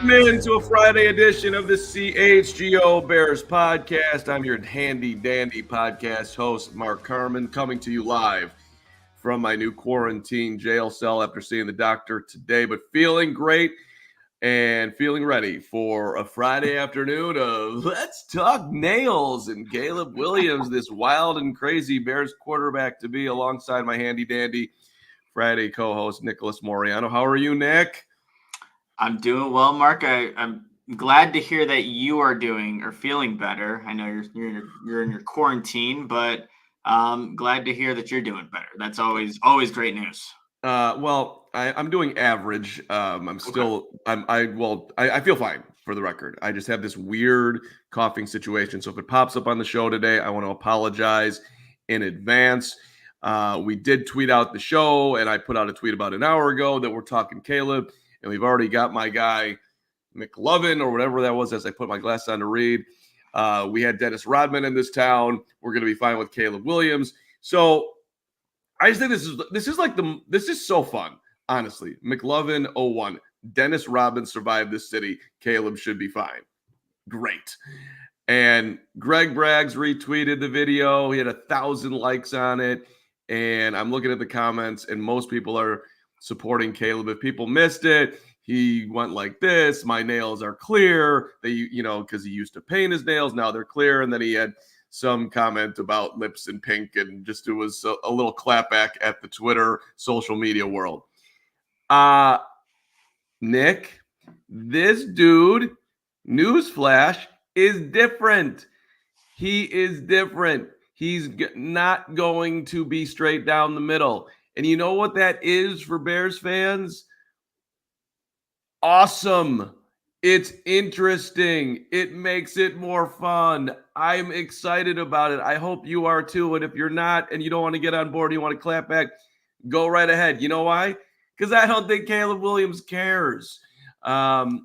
Welcome into a Friday edition of the CHGO Bears Podcast. I'm your handy dandy podcast host, Mark Carman, coming to you live from my new quarantine jail cell after seeing the doctor today, but feeling great and feeling ready for a Friday afternoon of Let's Talk Nails and Caleb Williams, this wild and crazy Bears quarterback to be alongside my handy dandy Friday co-host, Nicholas Moreano. How are you, Nick? I'm doing well, Mark. I'm glad to hear that you are doing or feeling better. I know you're in your quarantine, but glad to hear that you're doing better. That's always great news. I'm doing average. I feel fine, for the record. I just have this weird coughing situation. So if it pops up on the show today, I want to apologize in advance. We did tweet out the show, and I put out a tweet about an hour ago that we're talking Caleb. And we've already got my guy, McLovin, or whatever that was, as I put my glasses on to read. We had Dennis Rodman in this town. We're going to be fine with Caleb Williams. So I just think this is so fun, honestly. McLovin 01. Dennis Rodman survived this city. Caleb should be fine. Great. And Greg Braggs retweeted the video. He had 1,000 likes on it. And I'm looking at the comments, and most people are supporting Caleb. If people missed it, he went like this: my nails are clear. Because he used to paint his nails, now they're clear. And then he had some comment about lips in pink, and just it was a little clapback at the Twitter social media world. Nick, this dude, newsflash, is different. He is different. He's not going to be straight down the middle. And you know what that is for Bears fans? Awesome. It's interesting. It makes it more fun. I'm excited about it. I hope you are too. And if you're not and you don't want to get on board, you want to clap back, go right ahead. You know why? Because I don't think Caleb Williams cares. And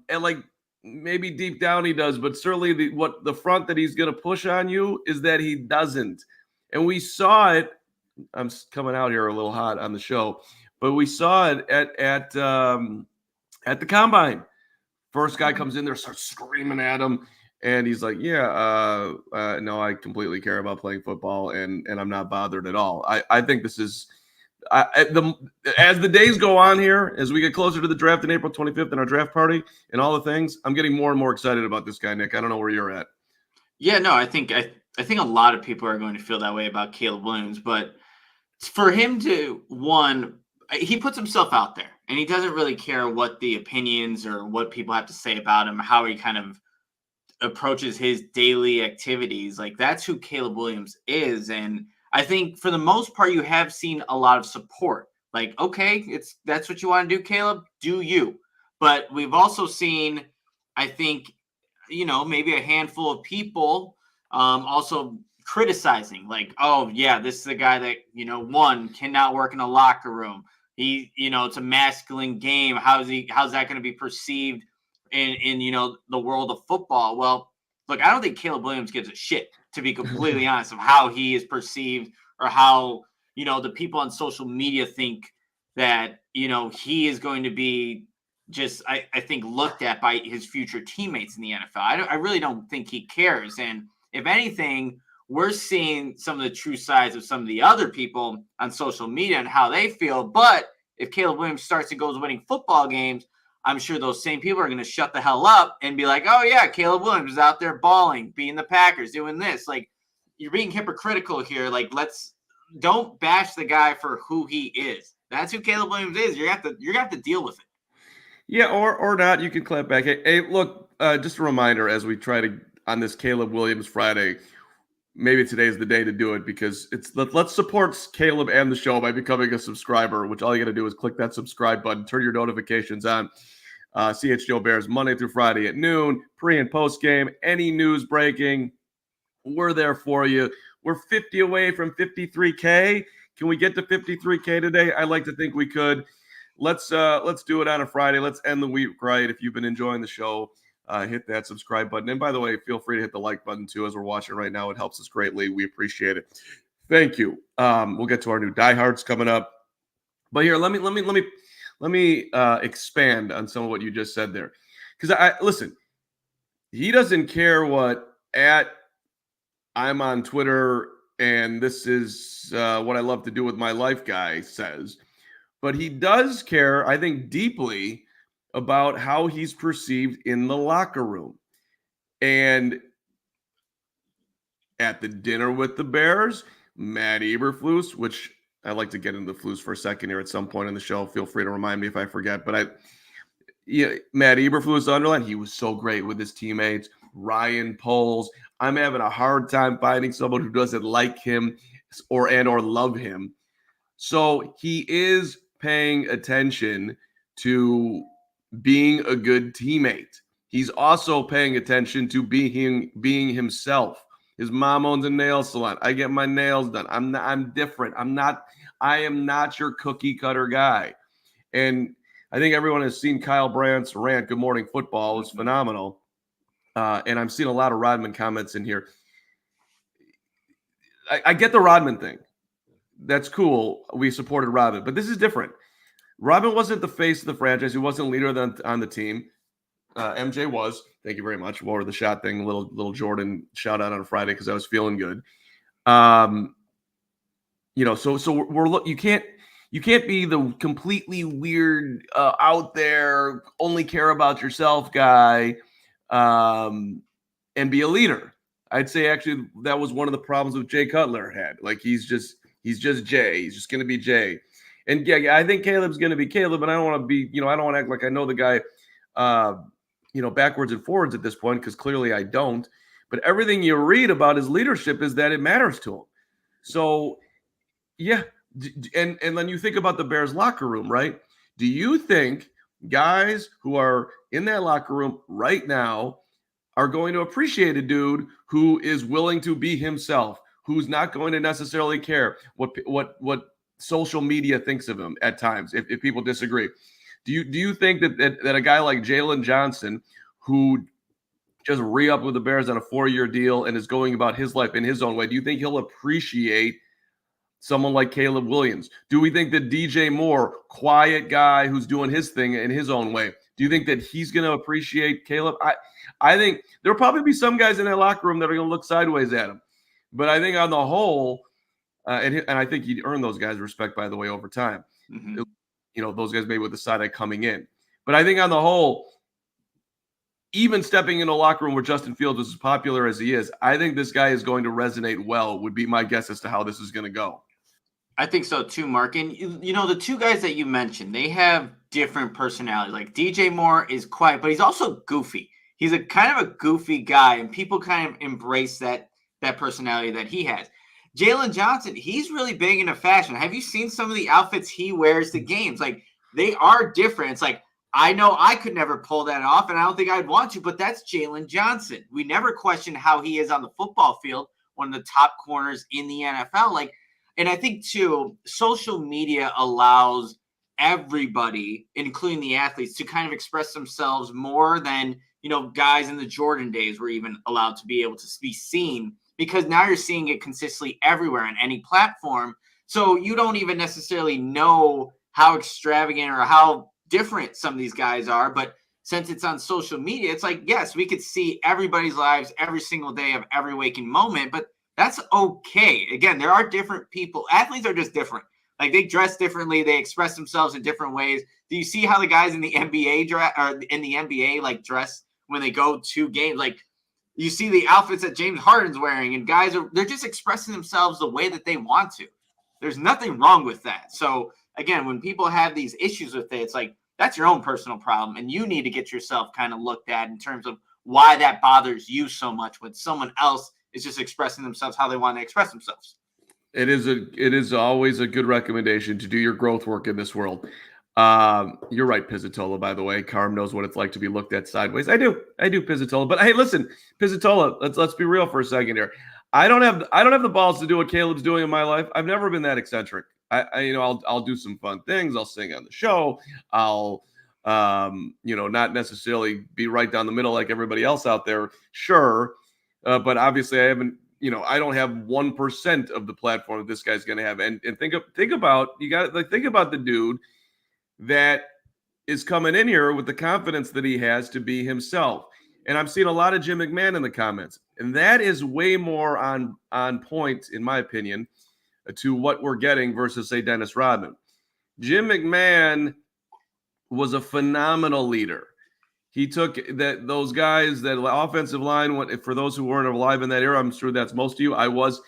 maybe deep down he does, but certainly the front that he's going to push on you is that he doesn't. And we saw it. I'm coming out here a little hot on the show, but we saw it at the combine. First guy comes in there, starts screaming at him, and he's like, no, I completely care about playing football, and I'm not bothered at all. I think this is as the days go on here, as we get closer to the draft on April 25th and our draft party and all the things, I'm getting more and more excited about this guy, Nick. I don't know where you're at. Yeah, no, I think a lot of people are going to feel that way about Caleb Williams, but for him to, he puts himself out there, and he doesn't really care what the opinions or what people have to say about him, how he kind of approaches his daily activities. Like, that's who Caleb Williams is. And I think for the most part, you have seen a lot of support. Like, okay, that's what you want to do, Caleb, do you. But we've also seen, I think, maybe a handful of people also criticizing, like, oh yeah, this is the guy that, cannot work in a locker room. It's a masculine game. How's that going to be perceived in the world of football? Well, look, I don't think Caleb Williams gives a shit, to be completely honest, of how he is perceived or how, the people on social media think that, he is going to be just, I think, looked at by his future teammates in the NFL. I really don't think he cares. And if anything, we're seeing some of the true sides of some of the other people on social media and how they feel. But if Caleb Williams starts and goes winning football games, I'm sure those same people are going to shut the hell up and be like, oh yeah, Caleb Williams is out there balling, beating the Packers, doing this. Like, you're being hypocritical here. Like, don't bash the guy for who he is. That's who Caleb Williams is. You're gonna have to deal with it. Yeah, or not. You can clap back. Hey, look, just a reminder as we try to, on this Caleb Williams Friday, maybe today's the day to do it, because let's support Caleb and the show by becoming a subscriber, which all you got to do is click that subscribe button, turn your notifications on. CHGO Bears Monday through Friday at noon, pre and post game, any news breaking, we're there for you. We're 50 away from 53K. Can we get to 53K today? I like to think we could. Let's do it on a Friday. Let's end the week right. If you've been enjoying the show, hit that subscribe button. And by the way, feel free to hit the like button too as we're watching right now. It helps us greatly. We appreciate it. Thank you. We'll get to our new Diehards coming up. But here, let me expand on some of what you just said there. because I listen, he doesn't care what I'm on Twitter and this is what I love to do with my life guy says, but he does care, I think, deeply about how he's perceived in the locker room. And at the dinner with the Bears, Matt Eberflus, which I'd like to get into the Flus for a second here at some point in the show. Feel free to remind me if I forget. But Matt Eberflus underlined, he was so great with his teammates. Ryan Poles. I'm having a hard time finding someone who doesn't like him or love him. So he is paying attention to being a good teammate. He's also paying attention to being himself. His mom owns a nail salon. I get my nails done. I'm different. I am not your cookie cutter guy. And I think everyone has seen Kyle Brandt's rant, Good Morning Football. It was phenomenal. And I'm seeing a lot of Rodman comments in here. I get the Rodman thing. That's cool. We supported Rodman. But this is different. Rodman wasn't the face of the franchise. He wasn't leader on the team. MJ was. Thank you very much. Over the shot thing, little Jordan shout out on a Friday because I was feeling good. So you can't be the completely weird out there, only care about yourself guy, and be a leader. I'd say actually that was one of the problems with Jay Cutler had. Like he's just Jay. He's just going to be Jay. And yeah, I think Caleb's going to be Caleb, but I don't want to be, I don't want to act like I know the guy, backwards and forwards at this point, because clearly I don't. But everything you read about his leadership is that it matters to him. So, yeah. And then you think about the Bears locker room, right? Do you think guys who are in that locker room right now are going to appreciate a dude who is willing to be himself, who's not going to necessarily care what social media thinks of him at times if people disagree? Do you think that a guy like Jalen Johnson, who just re-upped with the Bears on a 4-year deal and is going about his life in his own way, do you think he'll appreciate someone like Caleb Williams? Do we think that DJ Moore, quiet guy who's doing his thing in his own way, do you think that he's going to appreciate Caleb? I think there'll probably be some guys in that locker room that are going to look sideways at him. But I think on the whole, and I think he'd earn those guys respect, by the way, over time. Mm-hmm. Those guys maybe with the side eye coming in. But I think on the whole, even stepping in a locker room where Justin Fields is as popular as he is, I think this guy is going to resonate well, would be my guess as to how this is going to go. I think so too, Mark. And, the two guys that you mentioned, they have different personalities. Like DJ Moore is quiet, but he's also goofy. He's a kind of a goofy guy, and people kind of embrace that personality that he has. Jalen Johnson, he's really big into fashion. Have you seen some of the outfits he wears to games? Like, they are different. It's like, I know I could never pull that off, and I don't think I'd want to, but that's Jalen Johnson. We never question how he is on the football field, one of the top corners in the NFL. And I think, too, social media allows everybody, including the athletes, to kind of express themselves more than, guys in the Jordan days were even allowed to be able to be seen, because now you're seeing it consistently everywhere on any platform. So you don't even necessarily know how extravagant or how different some of these guys are. But since it's on social media, it's like, yes, we could see everybody's lives every single day of every waking moment, but that's okay. Again, there are different people. Athletes are just different. Like, they dress differently. They express themselves in different ways. Do you see how the guys in the NBA dress when they go to games? Like, you see the outfits that James Harden's wearing, and they're just expressing themselves the way that they want to. There's nothing wrong with that. So again, when people have these issues with it, it's like, that's your own personal problem, and you need to get yourself kind of looked at in terms of why that bothers you so much when someone else is just expressing themselves how they want to express themselves. It is always a good recommendation to do your growth work in this world. You're right, Pizzatola, by the way. Carm knows what it's like to be looked at sideways. I do, Pizzatola. But hey, listen, Pizzatola, let's be real for a second here. I don't have the balls to do what Caleb's doing in my life. I've never been that eccentric. I'll do some fun things. I'll sing on the show. I'll not necessarily be right down the middle like everybody else out there. Sure. But obviously I haven't, I don't have 1% of the platform that this guy's going to have. And think about the dude that is coming in here with the confidence that he has to be himself. And I'm seeing a lot of Jim McMahon in the comments. And that is way more on point, in my opinion, to what we're getting versus, say, Dennis Rodman. Jim McMahon was a phenomenal leader. He took those guys, that offensive line. For those who weren't alive in that era, I'm sure that's most of you. I was,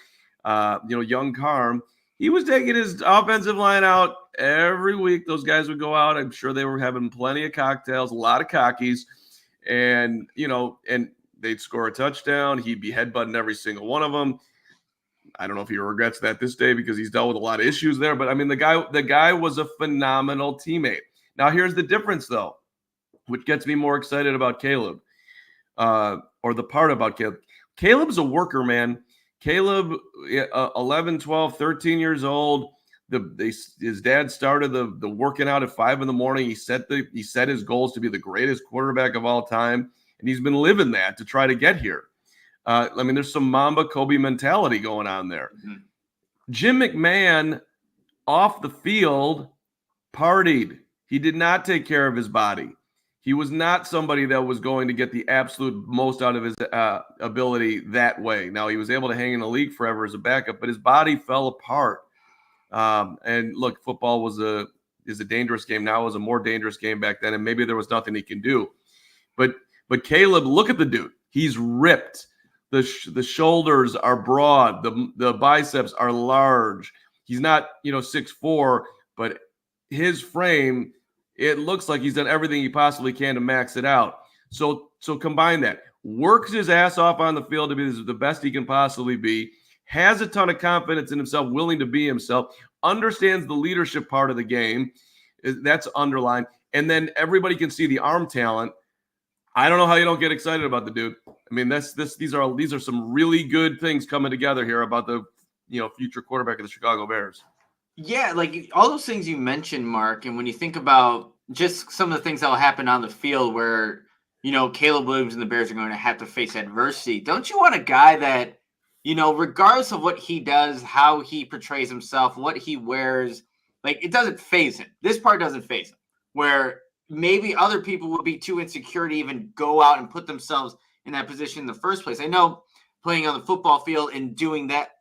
young Carm. He was taking his offensive line out every week. Those guys would go out. I'm sure they were having plenty of cocktails, a lot of cockies, and they'd score a touchdown. He'd be headbutting every single one of them. I don't know if he regrets that this day because he's dealt with a lot of issues there. But I mean, the guy was a phenomenal teammate. Now here's the difference, though, which gets me more excited about Caleb, or the part about Caleb. Caleb's a worker, man. Caleb, 11, 12, 13 years old. His dad started the working out at 5 a.m. He set his goals to be the greatest quarterback of all time, and he's been living that to try to get here. There's some Mamba Kobe mentality going on there. Mm-hmm. Jim McMahon, off the field, partied. He did not take care of his body. He was not somebody that was going to get the absolute most out of his ability that way. Now, he was able to hang in the league forever as a backup, but his body fell apart. And look, football is a dangerous game. Now it was a more dangerous game back then, and maybe there was nothing he can do. But Caleb, look at the dude. He's ripped. The shoulders are broad. The biceps are large. He's not 6'4", but his frame, it looks like he's done everything he possibly can to max it out. So combine that. Works his ass off on the field to be the best he can possibly be. Has a ton of confidence in himself, willing to be himself. Understands the leadership part of the game. That's underlined. And then everybody can see the arm talent. I don't know how you don't get excited about the dude. I mean, these are some really good things coming together here about the future quarterback of the Chicago Bears. Yeah, like all those things you mentioned, Mark, and when you think about just some of the things that will happen on the field where, Caleb Williams and the Bears are going to have to face adversity, don't you want a guy that, regardless of what he does, how he portrays himself, what he wears, like it doesn't faze him. This part doesn't faze him, where maybe other people would be too insecure to even go out and put themselves in that position in the first place. I know playing on the football field and doing that,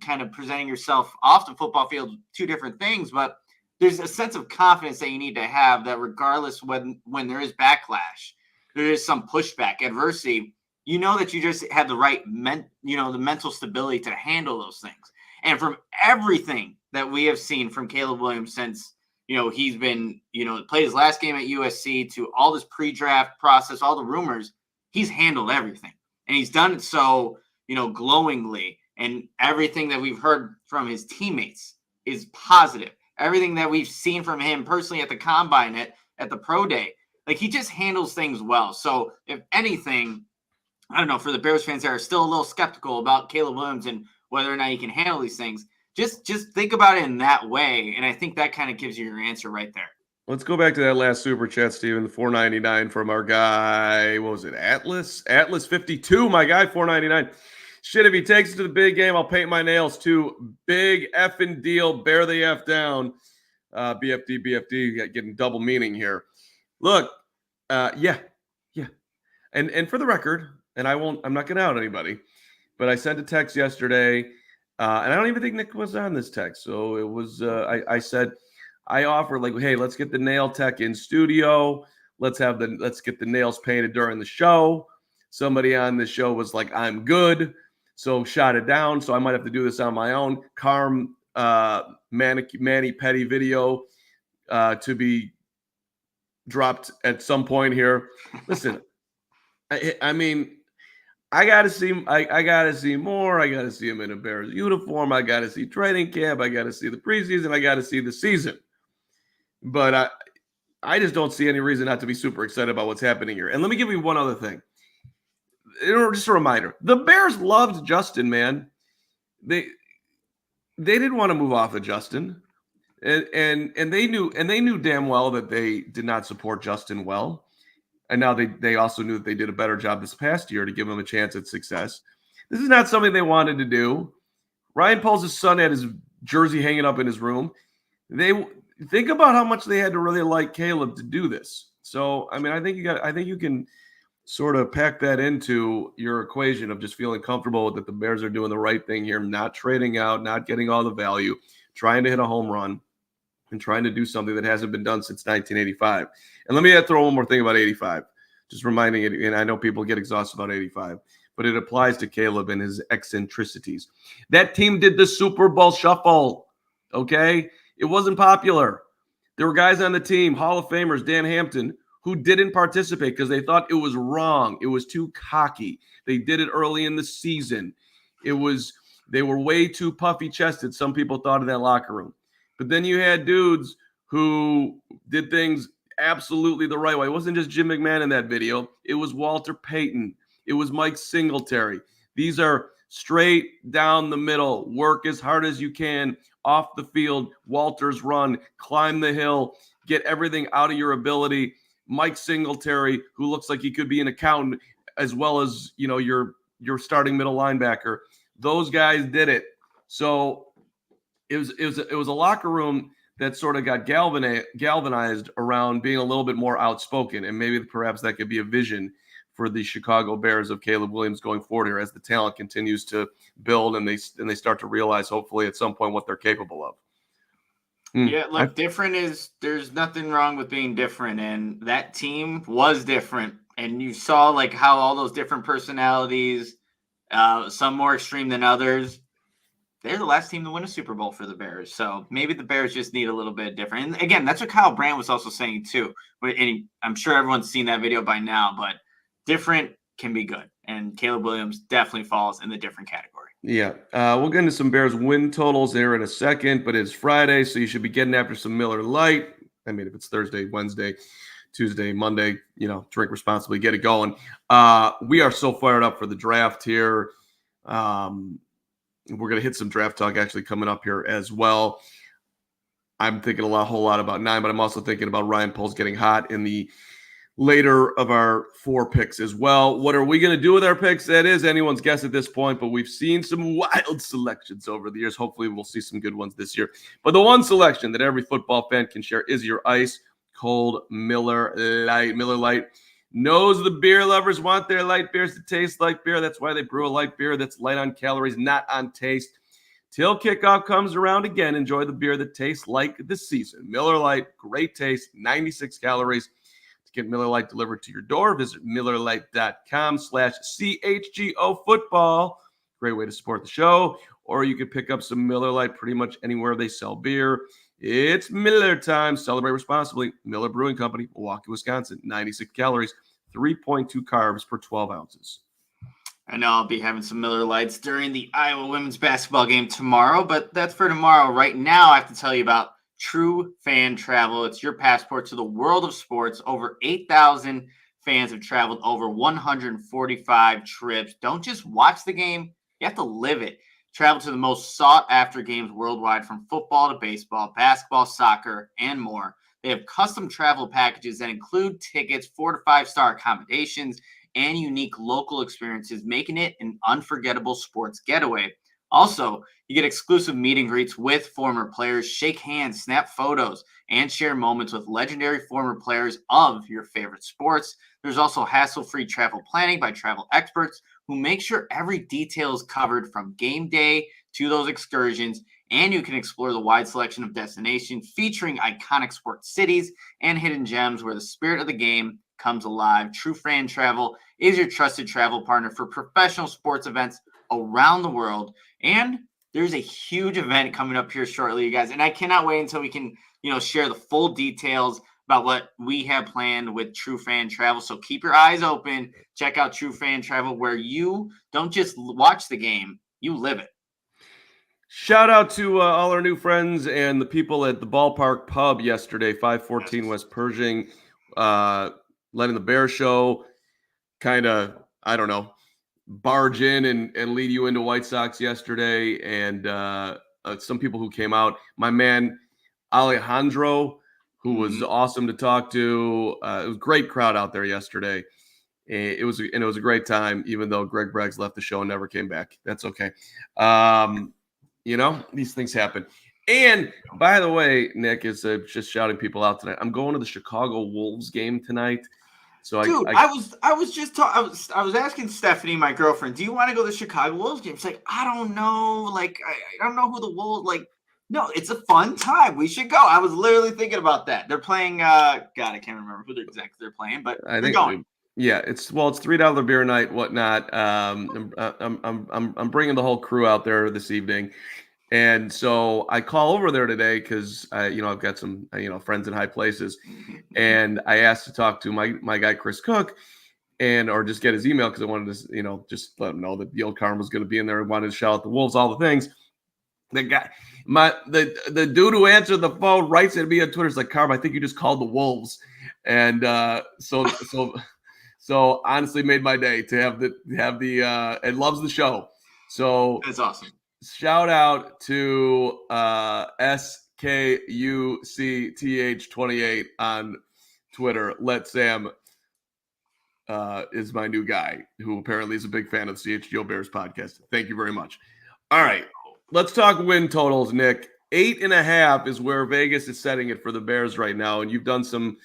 kind of presenting yourself off the football field, two different things, but there's a sense of confidence that you need to have that regardless when there is backlash, there is some pushback, adversity, that you just have the right the mental stability to handle those things. And from everything that we have seen from Caleb Williams since, he's been, played his last game at USC to all this pre-draft process, all the rumors, he's handled everything. And he's done it so, glowingly. And everything that we've heard from his teammates is positive. Everything that we've seen from him personally at the combine, at the pro day, like he just handles things well. So if anything, I don't know, for the Bears fans that are still a little skeptical about Caleb Williams and whether or not he can handle these things, just think about it in that way. And I think that kind of gives you your answer right there. Let's go back to that last super chat, Steven, the $4.99 from our guy. What was it? Atlas 52, my guy, $4.99. Shit, if he takes it to the big game, I'll paint my nails too. Big effing deal. Bear the F down. BFD, getting double meaning here. Look, yeah. And for the record, and I'm not going to out anybody, but I sent a text yesterday, and I don't even think Nick was on this text. So it was, I said, I offered like, hey, let's get the nail tech in studio. Let's get the nails painted during the show. Somebody on the show was like, I'm good. So shot it down. So I might have to do this on my own. Carm Manny Petty video to be dropped at some point here. Listen, I mean, I gotta see more. I gotta see him in a Bears uniform. I gotta see training camp. I gotta see the preseason. I gotta see the season. But I just don't see any reason not to be super excited about what's happening here. And let me give you one other thing. Just a reminder: the Bears loved Justin, man. They didn't want to move off of Justin, and they knew damn well that they did not support Justin well. And now they also knew that they did a better job this past year to give him a chance at success. This is not something they wanted to do. Ryan Poles' son had his jersey hanging up in his room. think about how much they had to really like Caleb to do this. So, I mean, I think you can sort of pack that into your equation of just feeling comfortable that the Bears are doing the right thing here, not trading out, not getting all the value, trying to hit a home run, and trying to do something that hasn't been done since 1985. And let me throw one more thing about 85, just reminding it, and I know people get exhausted about 85, but it applies to Caleb and his eccentricities. That team did the Super Bowl shuffle, okay? It wasn't popular. There were guys on the team, Hall of Famers, Dan Hampton, who didn't participate because they thought it was wrong. It was too cocky. They did it early in the season. They were way too puffy-chested, some people thought, in that locker room. But then you had dudes who did things absolutely the right way. It wasn't just Jim McMahon in that video. It was Walter Payton. It was Mike Singletary. These are straight down the middle. Work as hard as you can off the field. Walter's run, climb the hill, get everything out of your ability. Mike Singletary, who looks like he could be an accountant as well as, your starting middle linebacker. Those guys did it. So it was a locker room that sort of got galvanized around being a little bit more outspoken, and maybe perhaps that could be a vision for the Chicago Bears of Caleb Williams going forward here as the talent continues to build and they start to realize hopefully at some point what they're capable of. Yeah, look, there's nothing wrong with being different, and that team was different, and you saw like how all those different personalities, some more extreme than others, they're the last team to win a Super Bowl for the Bears. So maybe the Bears just need a little bit different. And again, that's what Kyle Brandt was also saying too. And I'm sure everyone's seen that video by now, but different can be good. And Caleb Williams definitely falls in the different category. Yeah. We'll get into some Bears win totals there in a second, but it's Friday, so you should be getting after some Miller Lite. I mean, if it's Thursday, Wednesday, Tuesday, Monday, drink responsibly, get it going. We are so fired up for the draft here. We're going to hit some draft talk actually coming up here as well. I'm thinking a whole lot about 9, but I'm also thinking about Ryan Poles getting hot in the later of our 4 picks as well. What are we going to do with our picks? That is anyone's guess at this point, but we've seen some wild selections over the years. Hopefully we'll see some good ones this year. But the one selection that every football fan can share is your ice cold Miller Lite. Miller Lite knows the beer lovers want their light beers to taste like beer. That's why they brew a light beer that's light on calories, not on taste. Till kickoff comes around again, enjoy the beer that tastes like the season. Miller Lite, great taste, 96 calories. To get Miller Lite delivered to your door, visit MillerLite.com/CHGO football. Great way to support the show. Or you can pick up some Miller Lite pretty much anywhere they sell beer. It's Miller time. Celebrate responsibly. Miller Brewing Company, Milwaukee, Wisconsin. 96 calories, 3.2 carbs per 12 ounces. I know I'll be having some Miller Lights during the Iowa women's basketball game tomorrow, but that's for tomorrow. Right now, I have to tell you about True Fan Travel. It's your passport to the world of sports. Over 8,000 fans have traveled over 145 trips. Don't just watch the game. You have to live it. Travel to the most sought-after games worldwide, from football to baseball, basketball, soccer, and more. They have custom travel packages that include tickets, 4 to 5-star accommodations, and unique local experiences, making it an unforgettable sports getaway. Also, you get exclusive meet and greets with former players, shake hands, snap photos, and share moments with legendary former players of your favorite sports. There's also hassle-free travel planning by travel experts who make sure every detail is covered from game day to those excursions, and you can explore the wide selection of destinations featuring iconic sports cities and hidden gems where the spirit of the game comes alive. True Fan Travel is your trusted travel partner for professional sports events around the world. And there's a huge event coming up here shortly, you guys. And I cannot wait until we can, share the full details about what we have planned with True Fan Travel. So keep your eyes open. Check out True Fan Travel, where you don't just watch the game, you live it. Shout out to all our new friends and the people at the Ballpark Pub yesterday, 514 West Pershing, letting the Bear Show kind of, barge in and lead you into White Sox yesterday. And some people who came out, my man Alejandro, who was awesome to talk to. It was a great crowd out there yesterday. It was a great time, even though Greg Braggs left the show and never came back. That's okay. These things happen. And by the way, Nick is just shouting people out tonight. I'm going to the Chicago Wolves game tonight. So Dude, I I was asking Stephanie, my girlfriend, do you want to go to the Chicago Wolves game? She's like, I don't know. Like, I don't know who the Wolves like. No, it's a fun time. We should go. I was literally thinking about that. They're playing God, I can't remember who they're playing, but I they're think going. yeah, it's $3 beer night, whatnot. I'm bringing the whole crew out there this evening. And so I call over there today because I've got some friends in high places, and I asked to talk to my guy Chris Cook, or just get his email because I wanted to just let him know that the old Carman was going to be in there. I wanted to shout out the Wolves, all the things. The guy, the dude who answered the phone writes at me on Twitter. Is like, Carm, I think you just called the Wolves, and so honestly made my day to have the and loves the show. So That's awesome. Shout out to SKUCTH28 on Twitter. Let Sam is my new guy, who apparently is a big fan of the CHGO Bears podcast. Thank you very much. All right, let's talk win totals, Nick. 8.5 is where Vegas is setting it for the Bears right now, and you've done some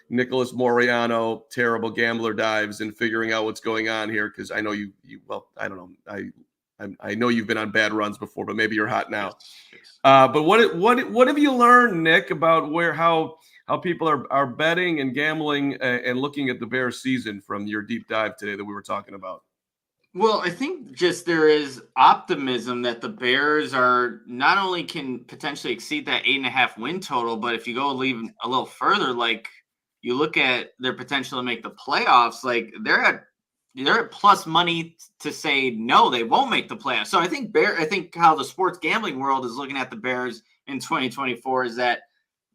Nicholas Moreano terrible gambler dives and figuring out what's going on here, because I know you. Well, I don't know. I know you've been on bad runs before, but maybe you're hot now. Yes. But what have you learned, Nick, about how people are betting and gambling and looking at the Bears season from your deep dive today that we were talking about? Well, I think just there is optimism that the Bears are not only can potentially exceed that 8.5 win total, but if you go even a little further, like you look at their potential to make the playoffs, like they're at plus money to say no, they won't make the playoffs. So I think how the sports gambling world is looking at the Bears in 2024 is that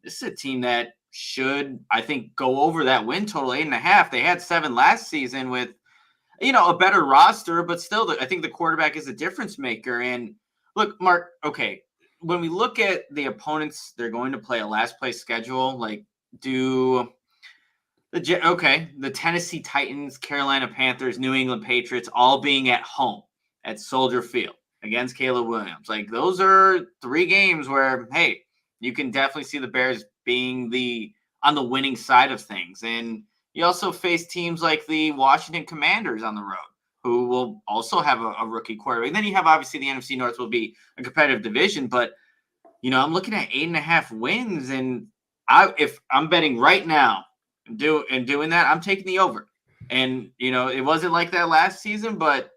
this is a team that should, I think, go over that win total 8.5. They had 7 last season with, a better roster, but still, I think the quarterback is a difference maker. And look, Mark, okay, when we look at the opponents, they're going to play a last place schedule. Like, the Tennessee Titans, Carolina Panthers, New England Patriots, all being at home at Soldier Field against Caleb Williams. Like, those are 3 games where, hey, you can definitely see the Bears being on the winning side of things. And you also face teams like the Washington Commanders on the road, who will also have a rookie quarterback. And then you have, obviously, the NFC North will be a competitive division. But, I'm looking at 8.5 wins. And if I'm betting right now, doing that, I'm taking the over. And it wasn't like that last season, but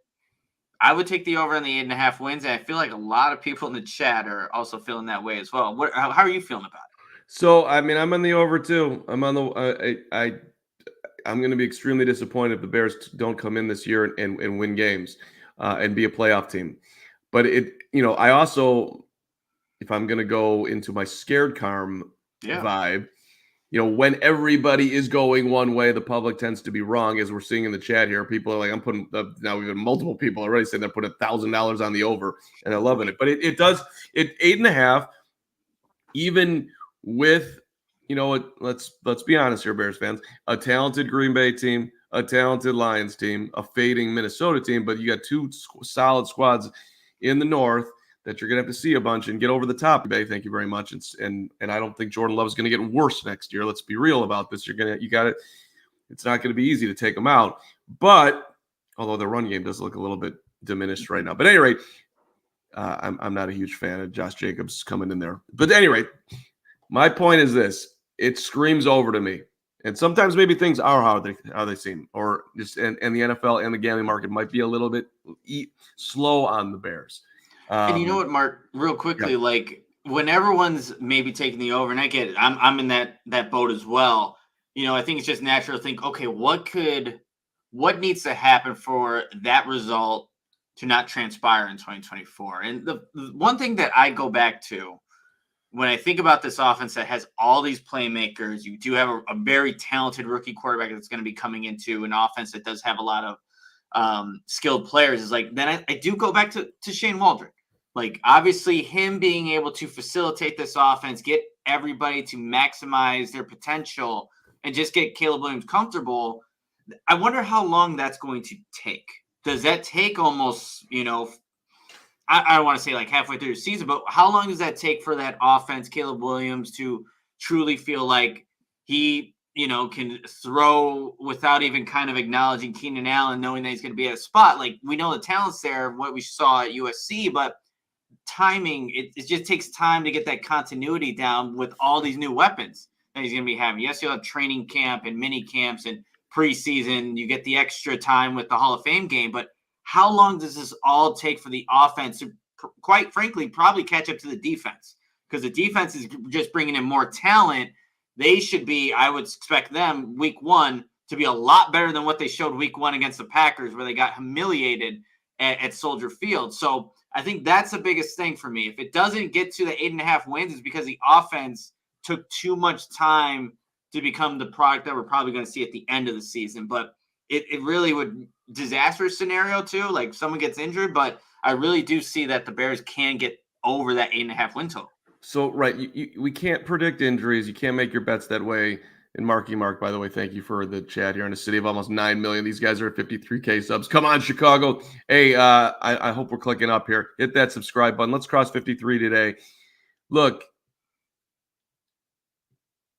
I would take the over on the 8.5 wins. And I feel like a lot of people in the chat are also feeling that way as well. How are you feeling about it? So I mean, I'm on the over too. I'm on the I'm going to be extremely disappointed if the Bears don't come in this year and win games and be a playoff team. But I also, if I'm going to go into my scared Carm vibe, when everybody is going one way, the public tends to be wrong, as we're seeing in the chat here. People are like, I'm putting now even multiple people already saying they're putting $1,000 on the over, and they're loving it. But it does 8.5, even with let's be honest here, Bears fans, a talented Green Bay team, a talented Lions team, a fading Minnesota team, but you got 2 solid squads in the North that you're going to have to see a bunch and get over the top. Thank you very much. And I don't think Jordan Love is going to get worse next year. Let's be real about this. It's not going to be easy to take them out. But although the run game does look a little bit diminished right now. But at any rate, I'm not a huge fan of Josh Jacobs coming in there. But at any rate, my point is this. It screams over to me. And sometimes maybe things are how they seem, or just and the NFL and the gambling market might be a little bit slow on the Bears. And you know what, Mark, real quickly, yeah. like when everyone's maybe taking the over, and I get it, I'm in that boat as well. I think it's just natural to think, okay, what needs to happen for that result to not transpire in 2024? And the one thing that I go back to when I think about this offense that has all these playmakers, you do have a very talented rookie quarterback that's going to be coming into an offense that does have a lot of skilled players, is like, then I do go back to Shane Waldron. Like, obviously him being able to facilitate this offense, get everybody to maximize their potential and just get Caleb Williams comfortable. I wonder how long that's going to take. Does that take almost, I don't want to say like halfway through the season, but how long does that take for that offense, Caleb Williams, to truly feel like he, can throw without even kind of acknowledging Keenan Allen, knowing that he's going to be at a spot? Like, we know the talent's there, what we saw at USC, but timing, it just takes time to get that continuity down with all these new weapons that he's going to be having. Yes, you'll have training camp and mini camps and preseason. You get the extra time with the Hall of Fame game, but how long does this all take for the offense to, quite frankly, probably catch up to the defense? Because the defense is just bringing in more talent. They should be, I would expect them week one to be a lot better than what they showed week one against the Packers, where they got humiliated at Soldier Field. So I think that's the biggest thing for me. If it doesn't get to the 8.5 wins, it's because the offense took too much time to become the product that we're probably going to see at the end of the season. But it really would, disastrous scenario too, like someone gets injured, but I really do see that the Bears can get over that 8.5 win total. So, right, we can't predict injuries. You can't make your bets that way. And Marky Mark, by the way, thank you for the chat here in a city of almost 9 million. These guys are at 53K subs. Come on, Chicago. Hey, I hope we're clicking up here. Hit that subscribe button. Let's cross 53 today. Look,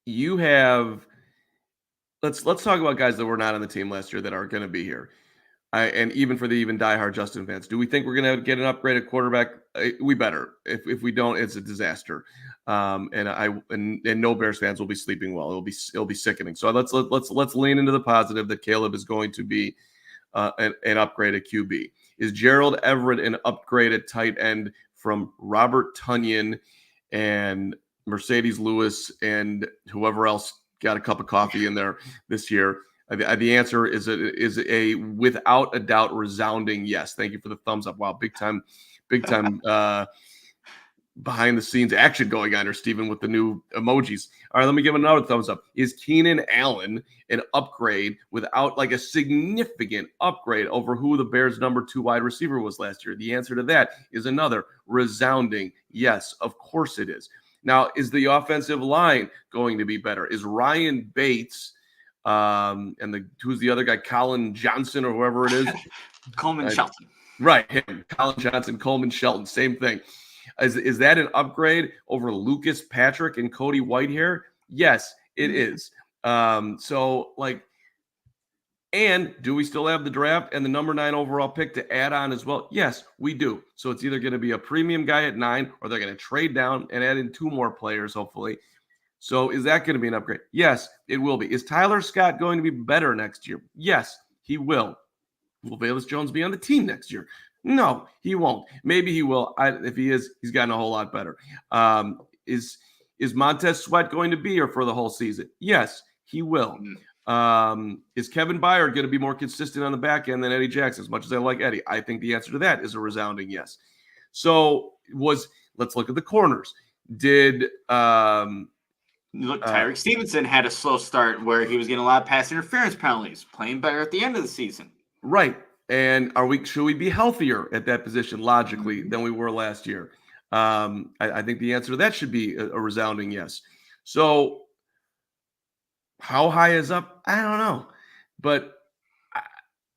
you have – let's talk about guys that were not on the team last year that are going to be here. And even for the diehard Justin fans, do we think we're going to get an upgrade at quarterback? We better. If we don't, it's a disaster. And no Bears fans will be sleeping well. It'll be sickening. So let's lean into the positive that Caleb is going to be an upgrade at QB. Is Gerald Everett an upgrade at tight end from Robert Tonyan and Mercedes Lewis and whoever else got a cup of coffee in there this year? The answer is a without a doubt resounding yes. Thank you for the thumbs up. Wow, big time behind the scenes action going on here, Stephen, with the new emojis. All right, let me give another thumbs up. Is Keenan Allen an upgrade without like a significant upgrade over who the Bears' number 2 wide receiver was last year? The answer to that is another resounding yes. Of course it is. Now, is the offensive line going to be better? Is Ryan Bates who's the other guy, Colin Johnson or whoever it is? Coleman Shelton. Right, him. Colin Johnson, Coleman Shelton, same thing. Is that an upgrade over Lucas Patrick and Cody Whitehair? Yes, it is. And do we still have the draft and the number 9 overall pick to add on as well? Yes, we do. So it's either going to be a premium guy at 9 or they're going to trade down and add in 2 more players, hopefully. So is that going to be an upgrade? Yes, it will be. Is Tyler Scott going to be better next year? Yes, he will. Will Velus Jones be on the team next year? No, he won't. Maybe he will. If he is, he's gotten a whole lot better. Is Montez Sweat going to be here for the whole season? Yes, he will. Is Kevin Byard going to be more consistent on the back end than Eddie Jackson? As much as I like Eddie, I think the answer to that is a resounding yes. So let's look at the corners. Look, Tyreek Stevenson had a slow start where he was getting a lot of pass interference penalties, playing better at the end of the season. Right. And should we be healthier at that position logically than we were last year? I think the answer to that should be a resounding yes. So how high is up? I don't know. But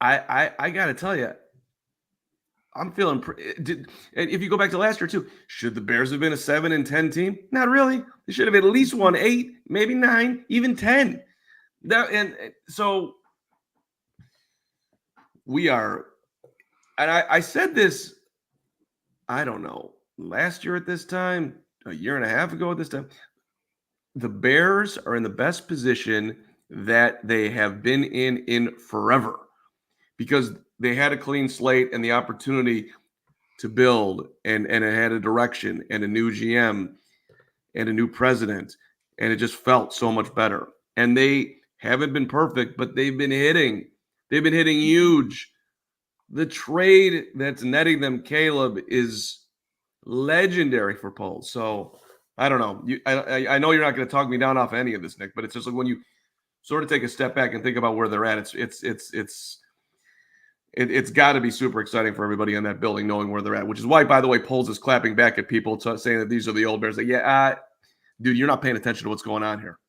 I got to tell you, I'm feeling if you go back to last year too, should the Bears have been a 7-10 team? Not really. They should have at least won 8, maybe 9, even 10. So we are, and I said this, I don't know, last year at this time, a year and a half ago at this time, the Bears are in the best position that they have been in forever because they had a clean slate and the opportunity to build and it had a direction and a new GM and a new president. And it just felt so much better. And they haven't been perfect, but they've been hitting. They've been hitting huge. The trade that's netting them, Caleb, is legendary for polls. So I don't know. I know you're not going to talk me down off any of this, Nick, but it's just like when you sort of take a step back and think about where they're at, it's got to be super exciting for everybody in that building knowing where they're at, which is why, by the way, Poles is clapping back at people saying that these are the old Bears. Like, dude, you're not paying attention to what's going on here.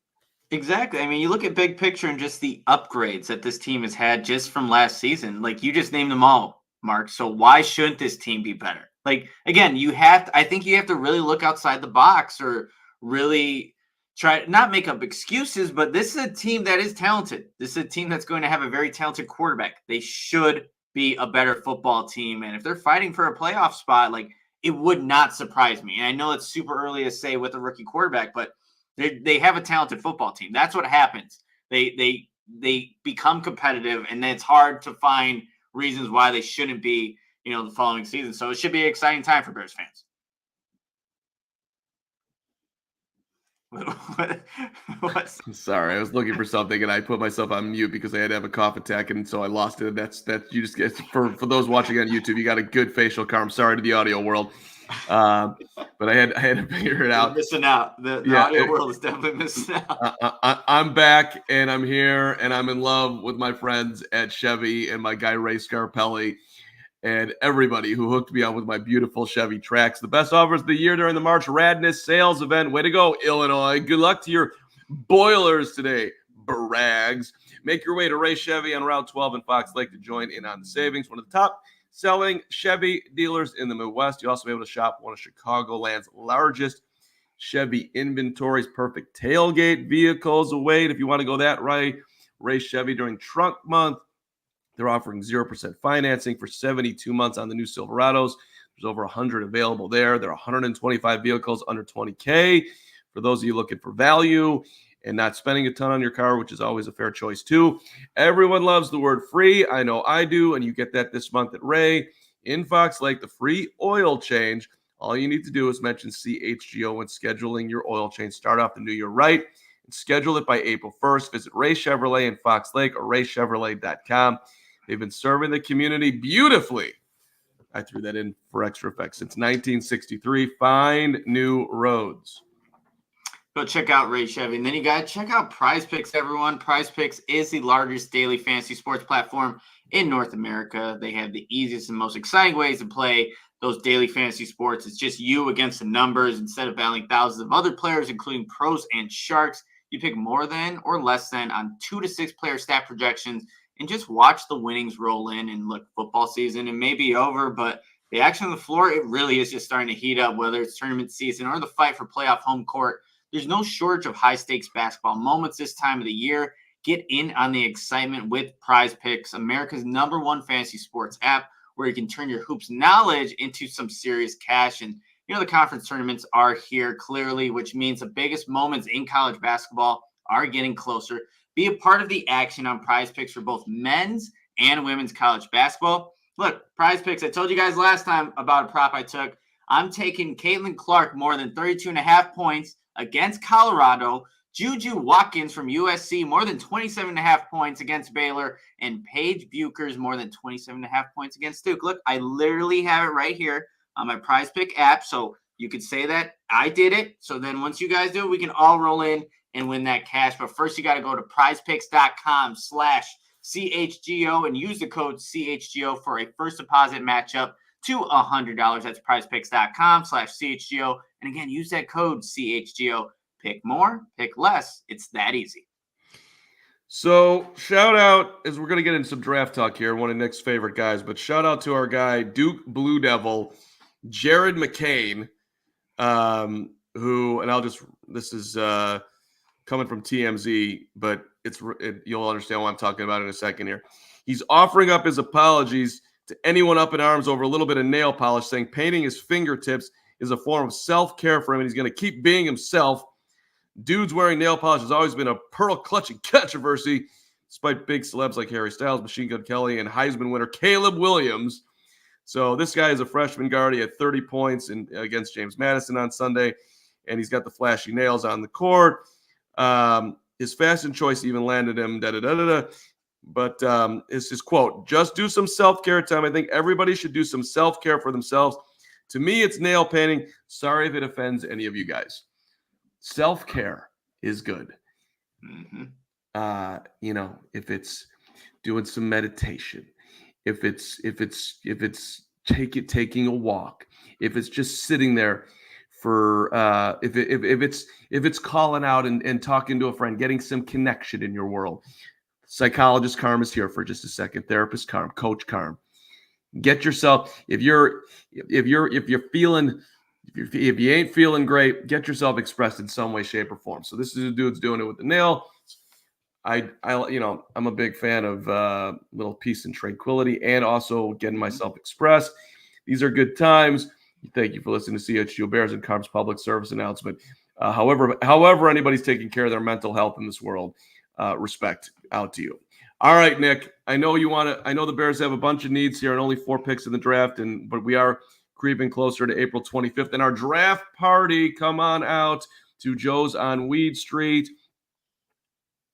Exactly. I mean, you look at big picture and just the upgrades that this team has had just from last season. Like, you just named them all, Mark. So why shouldn't this team be better? Like, again, I think you have to really look outside the box, or really try not make up excuses, but this is a team that is talented. This is a team that's going to have a very talented quarterback. They should be a better football team. And if they're fighting for a playoff spot, like, it would not surprise me. And I know it's super early to say with a rookie quarterback, but they have a talented football team. That's what happens. They become competitive, and then it's hard to find reasons why they shouldn't be, the following season. So it should be an exciting time for Bears fans. Sorry, I was looking for something and I put myself on mute because I had to have a cough attack, and so I lost it. That's you just get for those watching on YouTube. You got a good facial, Carm. Sorry to the audio world, but I had to figure it out. You're missing out. The audio world is definitely missing out. I'm back and I'm here and I'm in love with my friends at Chevy and my guy Ray Scarpelli and everybody who hooked me up with my beautiful Chevy Trax. The best offers of the year during the March Radness sales event. Way to go, Illinois. Good luck to your Boilers today, Brags. Make your way to Ray Chevy on Route 12 in Fox Lake to join in on the savings. One of the top selling Chevy dealers in the Midwest. You'll also be able to shop one of Chicagoland's largest Chevy inventories. Perfect tailgate vehicles await if you want to go that right. Ray Chevy during Trunk Month. They're offering 0% financing for 72 months on the new Silverados. There's over 100 available there. There are 125 vehicles under $20K. For those of you looking for value and not spending a ton on your car, which is always a fair choice too. Everyone loves the word free. I know I do, and you get that this month at Ray. In Fox Lake, the free oil change. All you need to do is mention CHGO when scheduling your oil change. Start off the new year right and schedule it by April 1st. Visit Ray Chevrolet in Fox Lake or raychevrolet.com. They've been serving the community beautifully. I threw that in for extra effect. Since 1963, find new roads. Go check out Ray Chevy. And then you got to check out Prize Picks, everyone. Prize Picks is the largest daily fantasy sports platform in North America. They have the easiest and most exciting ways to play those daily fantasy sports. It's just you against the numbers. Instead of battling thousands of other players, including pros and sharks, you pick more than or less than on 2 to 6 player stat projections and just watch the winnings roll in. And look, football season, it may be over, but the action on the floor, it really is just starting to heat up, whether it's tournament season or the fight for playoff home court. There's no shortage of high-stakes basketball moments this time of the year. Get in on the excitement with Prize Picks, America's #1 fantasy sports app, where you can turn your hoops knowledge into some serious cash. And, the conference tournaments are here clearly, which means the biggest moments in college basketball are getting closer. Be a part of the action on Prize Picks for both men's and women's college basketball. Look, Prize Picks, I told you guys last time about a prop I took. I'm taking Caitlin Clark more than 32.5 points against Colorado. Juju Watkins from USC more than 27.5 points against Baylor, and Paige Buchers more than 27.5 points against Duke. Look, I literally have it right here on my Prize Pick app, so you could say that I did it. So then once you guys do it, we can all roll in and win that cash. But first, you got to go to prizepicks.com/CHGO and use the code CHGO for a first deposit matchup to $100. That's prizepicks.com/CHGO. And again, use that code CHGO. Pick more, pick less. It's that easy. So shout out, as we're going to get into some draft talk here, one of Nick's favorite guys, but shout out to our guy, Duke Blue Devil, Jared McCain, who, and this is coming from TMZ, but you'll understand what I'm talking about in a second here. He's offering up his apologies to anyone up in arms over a little bit of nail polish, saying painting his fingertips is a form of self-care for him, and he's going to keep being himself. Dudes wearing nail polish has always been a pearl-clutching controversy, despite big celebs like Harry Styles, Machine Gun Kelly, and Heisman winner Caleb Williams. So this guy is a freshman guard. He had 30 points against James Madison on Sunday, and he's got the flashy nails on the court. His fashion choice even landed him, But it's his quote, "Just do some self-care time. I think everybody should do some self-care for themselves. To me, it's nail painting. Sorry if it offends any of you guys. Self-care is good. Mm-hmm. If it's doing some meditation, if it's taking a walk, if it's just sitting there for if it's calling out and talking to a friend, getting some connection in your world. Psychologist Carm is here for just a second. Therapist Carm, Coach Carm. Get yourself, if you ain't feeling great, get yourself expressed in some way, shape, or form. So this is a dude's doing it with the nail. I'm a big fan of little peace and tranquility, and also getting myself expressed. These are good times. Thank you for listening to CHGO Bears and Carbs public service announcement. However anybody's taking care of their mental health in this world, respect out to you. All right, Nick. I know the Bears have a bunch of needs here and only 4 picks in the draft, but we are creeping closer to April 25th. And our draft party, come on out to Joe's on Weed Street.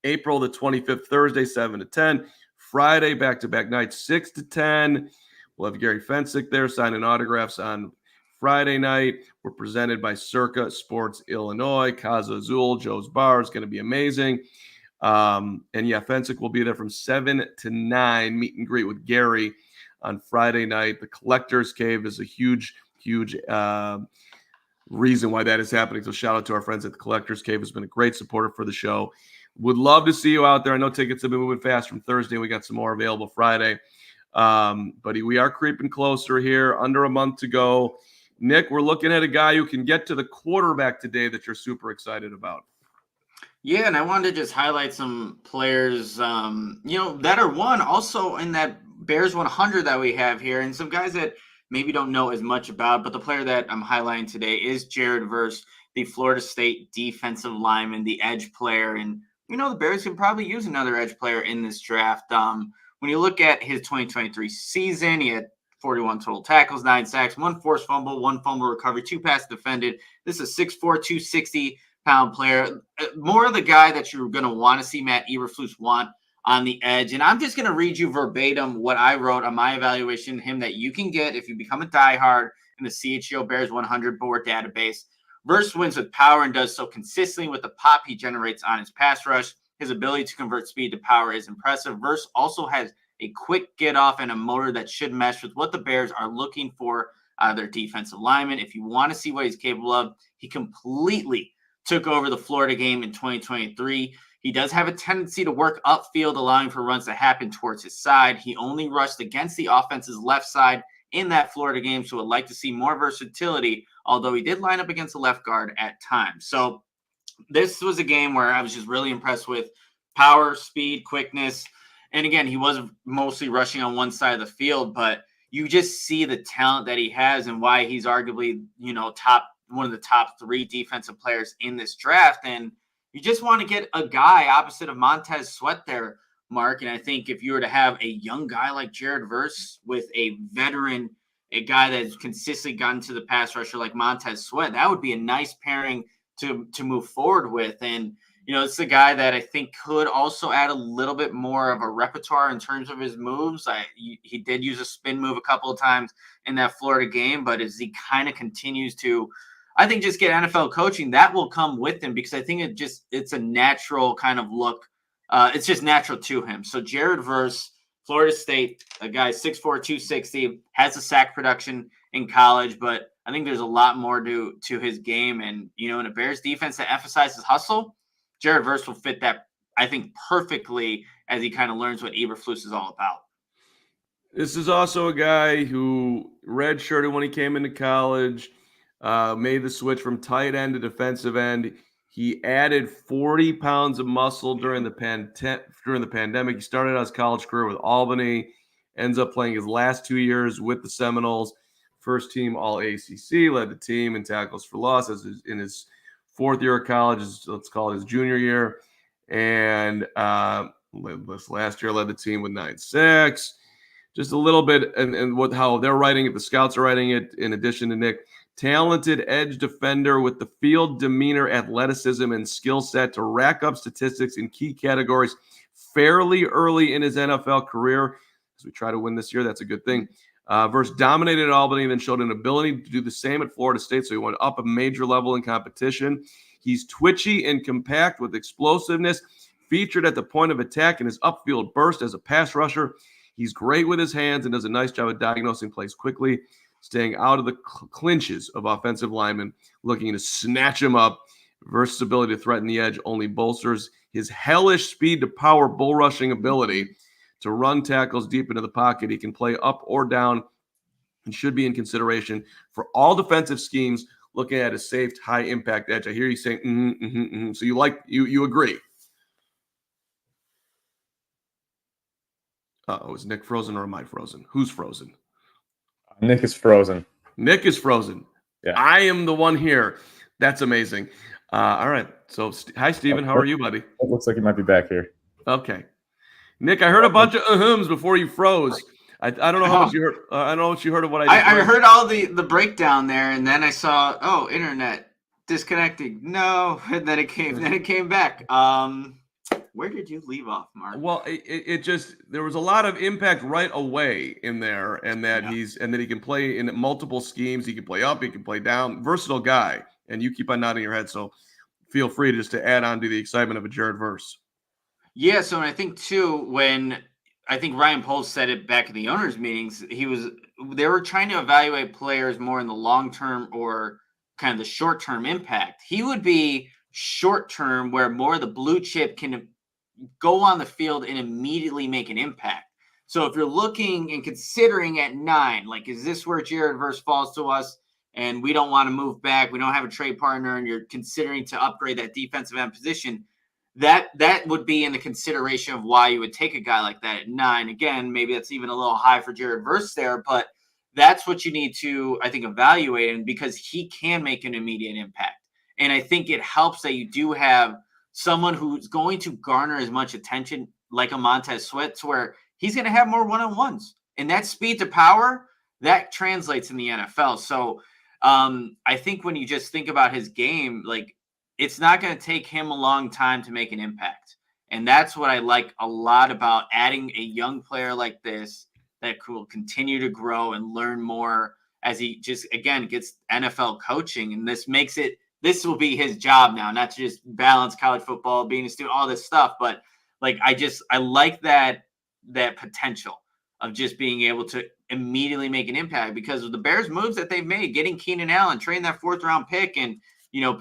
April the 25th, Thursday, 7 to 10. Friday, back-to-back nights, 6 to 10. We'll have Gary Fensick there signing autographs on Friday night. We're presented by Circa Sports Illinois, Casa Azul, Joe's Bar. It's going to be amazing. Fensick will be there from 7 to 9, meet and greet with Gary on Friday night. The Collector's Cave is a huge reason why that is happening. So shout out to our friends at the Collector's Cave. Has been a great supporter for the show. Would love to see you out there. I know tickets have been moving fast from Thursday. We got some more available Friday. But we are creeping closer here, under a month to go. Nick, we're looking at a guy who can get to the quarterback today that you're super excited about. Yeah, and I wanted to just highlight some players, that are one also in that Bears 100 that we have here, and some guys that maybe don't know as much about. But the player that I'm highlighting today is Jared Verse, the Florida State defensive lineman, the edge player. And the Bears can probably use another edge player in this draft. When you look at his 2023 season, he had 41 total tackles, 9 sacks, 1 forced fumble, 1 fumble recovery, 2 passes defended. This is a 6'4", 260-pound player. More of the guy that you're going to want to see Matt Eberflus want on the edge. And I'm just going to read you verbatim what I wrote on my evaluation of him that you can get if you become a diehard in the CHGO Bears 100 board database. Verse wins with power and does so consistently with the pop he generates on his pass rush. His ability to convert speed to power is impressive. Verse also has a quick get off and a motor that should mesh with what the Bears are looking for out of their defensive linemen. If you want to see what he's capable of, he completely took over the Florida game in 2023. He does have a tendency to work upfield, allowing for runs to happen towards his side. He only rushed against the offense's left side in that Florida game, so would like to see more versatility, although he did line up against the left guard at times. So this was a game where I was just really impressed with power, speed, quickness. And again, he was mostly rushing on one side of the field, but you just see the talent that he has and why he's arguably, one of the top 3 defensive players in this draft. And you just want to get a guy opposite of Montez Sweat there, Mark. And I think if you were to have a young guy like Jared Verse with a veteran, a guy that's consistently gotten to the pass rusher like Montez Sweat, that would be a nice pairing to move forward with. And, it's the guy that I think could also add a little bit more of a repertoire in terms of his moves. He did use a spin move a couple of times in that Florida game, but as he kind of continues to, I think, just get NFL coaching, that will come with him, because I think it's a natural kind of look. It's just natural to him. So Jared Verse, Florida State, a guy 6'4", 260, has a sack production in college, but I think there's a lot more to his game. And, in a Bears defense that emphasizes hustle, Jared Verse will fit that, I think, perfectly as he kind of learns what Eberflus is all about. This is also a guy who redshirted when he came into college, made the switch from tight end to defensive end. He added 40 pounds of muscle during the pandemic. He started out his college career with Albany, ends up playing his last 2 years with the Seminoles. First team All-ACC, led the team in tackles for loss in his 4th year of college, let's call it his junior year. And this last year led the team with 9 sacks. Just a little bit, and how they're writing it, the scouts are writing it, in addition to Nick, talented edge defender with the field demeanor, athleticism, and skill set to rack up statistics in key categories fairly early in his NFL career. As we try to win this year, that's a good thing. Verse dominated at Albany, then showed an ability to do the same at Florida State, so he went up a major level in competition. He's twitchy and compact with explosiveness, featured at the point of attack in his upfield burst as a pass rusher. He's great with his hands and does a nice job of diagnosing plays quickly, staying out of the clinches of offensive linemen looking to snatch him up. Versus ability to threaten the edge only bolsters his hellish speed to power bull rushing ability. to run tackles deep into the pocket. He can play up or down and should be in consideration for all defensive schemes looking at a safe, high-impact edge. I hear you saying, So you agree. Is Nick frozen or am I frozen? Who's frozen? Nick is frozen. Nick is frozen. Yeah. I am the one here. That's amazing. All right. So, hi, Steven. How are you, buddy? It looks like he might be back here. Okay. Nick, I heard a bunch of uhums before you froze. I don't know how much you heard. I don't know what you heard of what I I heard all the breakdown there, and then I saw, internet disconnecting. No, and then it came back. Where did you leave off, Mark? Well, it just there was a lot of impact right away in there, and that he can play in multiple schemes. He can play up, he can play down. Versatile guy, and you keep on nodding your head, so feel free to add on to the excitement of a Jared Verse. Yeah, so I think too, when I think Ryan Poles said it back in the owners' meetings, they were trying to evaluate players more in the long term or kind of the short term impact. He would be short term, where more of the blue chip can go on the field and immediately make an impact. So if you're looking and considering at 9, like, is this where Jared Verse falls to us and we don't want to move back, we don't have a trade partner, and you're considering to upgrade that defensive end position, that would be in the consideration of why you would take a guy like that at 9. Again, maybe that's even a little high for Jared Verse there, but that's what you need to, I think, evaluate him, because he can make an immediate impact. And I think it helps that you do have someone who's going to garner as much attention like a Montez Sweat, to where he's going to have more one-on-ones. And that speed to power, that translates in the NFL. So I think when you just think about his game, like, it's not going to take him a long time to make an impact. And that's what I like a lot about adding a young player like this that will continue to grow and learn more as he just, again, gets NFL coaching. And this will be his job now, not to just balance college football, being a student, all this stuff. But like, I like that potential of just being able to immediately make an impact, because of the Bears moves that they've made, getting Keenan Allen, trading that 4th round pick, and,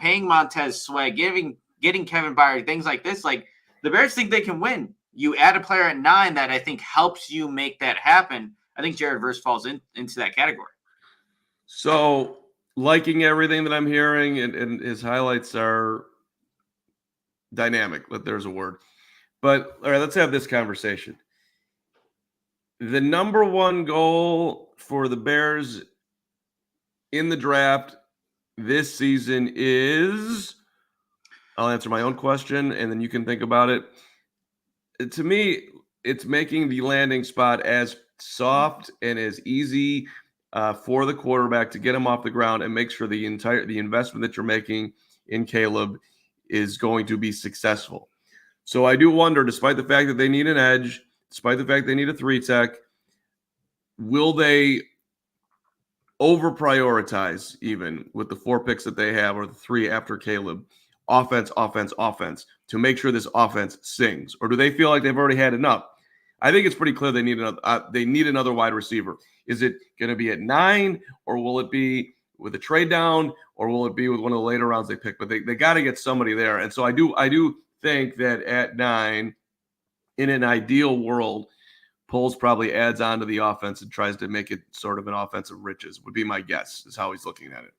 paying Montez Sweat, getting Kevin Byard, things like this. Like, the Bears think they can win. You add a player at 9 that I think helps you make that happen. I think Jared Verse falls into that category. So, liking everything that I'm hearing, and his highlights are dynamic, but there's a word. But all right, let's have this conversation. The number one goal for the Bears in the draft this season is, I'll answer my own question and then you can think about it. To me, it's making the landing spot as soft and as easy for the quarterback to get him off the ground and make sure the investment that you're making in Caleb is going to be successful. So I do wonder, despite the fact that they need an edge, despite the fact they need a 3-tech, will they over prioritize, even with the 4 picks that they have, or the 3 after Caleb, offense, to make sure this offense sings? Or do they feel like they've already had enough? I think it's pretty clear they need another wide receiver. Is it going to be at 9, or will it be with a trade down, or will it be with one of the later rounds they pick? But they got to get somebody there. And so I do think that at 9, in an ideal world, Poles probably adds on to the offense and tries to make it sort of an offense of riches, would be my guess, is how he's looking at it.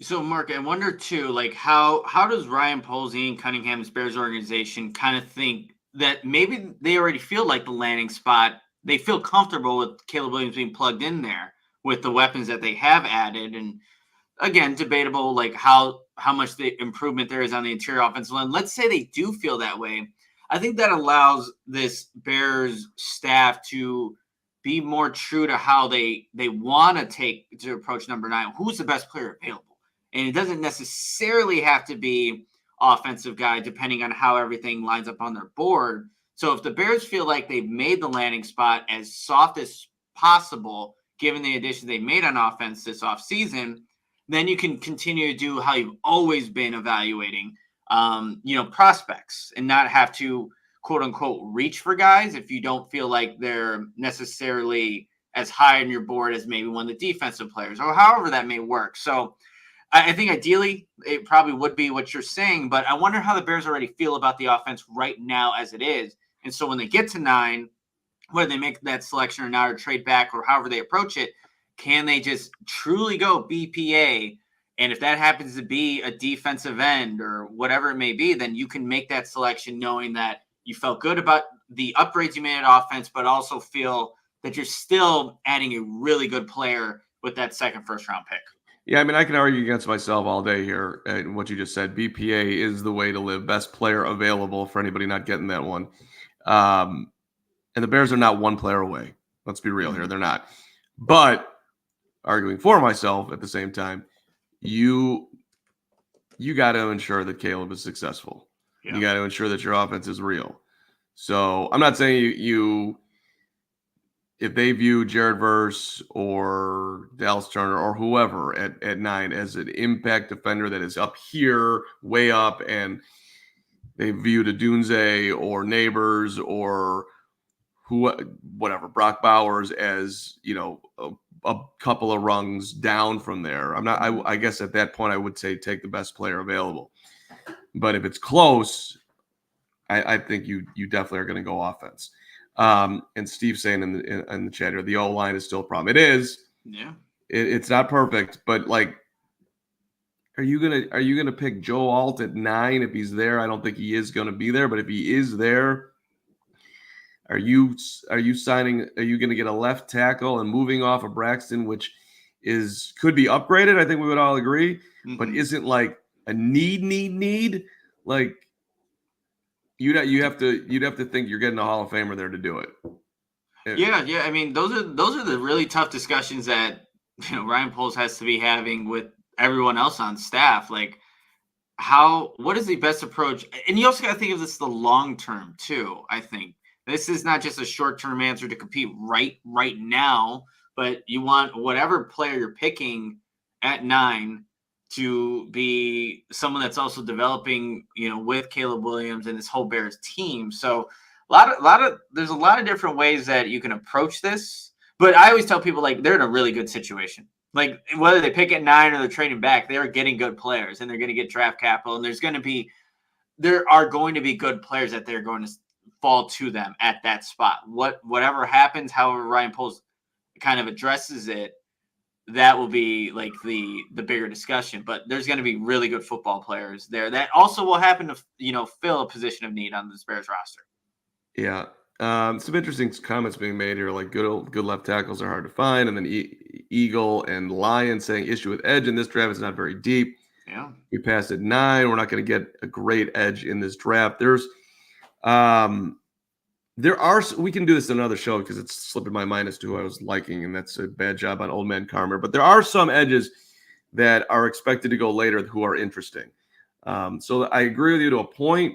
So, Mark, I wonder, too, like, how does Ryan Poles and Cunningham's Bears organization kind of think that maybe they already feel like the landing spot, they feel comfortable with Caleb Williams being plugged in there with the weapons that they have added? And, again, debatable, like, how much the improvement there is on the interior offensive line. Let's say they do feel that way. I think that allows this Bears staff to be more true to how they want to approach number 9. Who's the best player available? And it doesn't necessarily have to be offensive guy, depending on how everything lines up on their board. So if the Bears feel like they've made the landing spot as soft as possible, given the additions they made on offense this offseason, then you can continue to do how you've always been evaluating prospects, and not have to, quote unquote, reach for guys if you don't feel like they're necessarily as high on your board as maybe one of the defensive players, or however that may work. So I think ideally it probably would be what you're saying, but I wonder how the Bears already feel about the offense right now as it is. And so when they get to 9, whether they make that selection or not, or trade back, or however they approach it, can they just truly go BPA? And if that happens to be a defensive end or whatever it may be, then you can make that selection knowing that you felt good about the upgrades you made at offense, but also feel that you're still adding a really good player with that second first-round pick. Yeah, I mean, I can argue against myself all day here and what you just said. BPA is the way to live. Best player available for anybody not getting that one. And the Bears are not one player away. Let's be real here. They're not. But arguing for myself at the same time, you got to ensure that Caleb is successful. Yeah. You got to ensure that your offense is real. So I'm not saying you if they view Jared Verse or Dallas Turner or whoever at 9 as an impact defender that is up here, way up, and they viewed Adunze or Neighbors or whatever, Brock Bowers as, a couple of rungs down from there. I guess at that point I would say take the best player available. But if it's close, I think you definitely are going to go offense. And Steve saying in the chat here, the O-line is still a problem. It is. Yeah. It's not perfect, but like, are you gonna pick Joe Alt at 9 if he's there? I don't think he is going to be there, but if he is there, are you signing? Are you going to get a left tackle and moving off of Braxton, which could be upgraded? I think we would all agree, but isn't like a need. Like you'd have to think you're getting a Hall of Famer there to do it. Yeah. I mean, those are the really tough discussions that Ryan Poles has to be having with everyone else on staff. Like, what is the best approach? And you also got to think of this the long term too. I think this is not just a short term answer to compete right now, but you want whatever player you're picking at 9 to be someone that's also developing, with Caleb Williams and this whole Bears team. So there's a lot of different ways that you can approach this, but I always tell people like they're in a really good situation. Like whether they pick at 9 or they're trading back, they're getting good players and they're going to get draft capital. And there are going to be good players that they're going to fall to them at that spot. Whatever happens, however Ryan Poles kind of addresses it, that will be like the bigger discussion. But there's going to be really good football players there that also will happen to fill a position of need on this Bears roster. Yeah. Some interesting comments being made here, like good left tackles are hard to find, and then Eagle and Lion saying issue with edge in this draft is not very deep. Yeah, we passed at 9. We're not going to get a great edge in this draft. We can do this in another show because it's slipping my mind as to who I was liking, and that's a bad job on old man Carman. But there are some edges that are expected to go later who are interesting. So I agree with you to a point,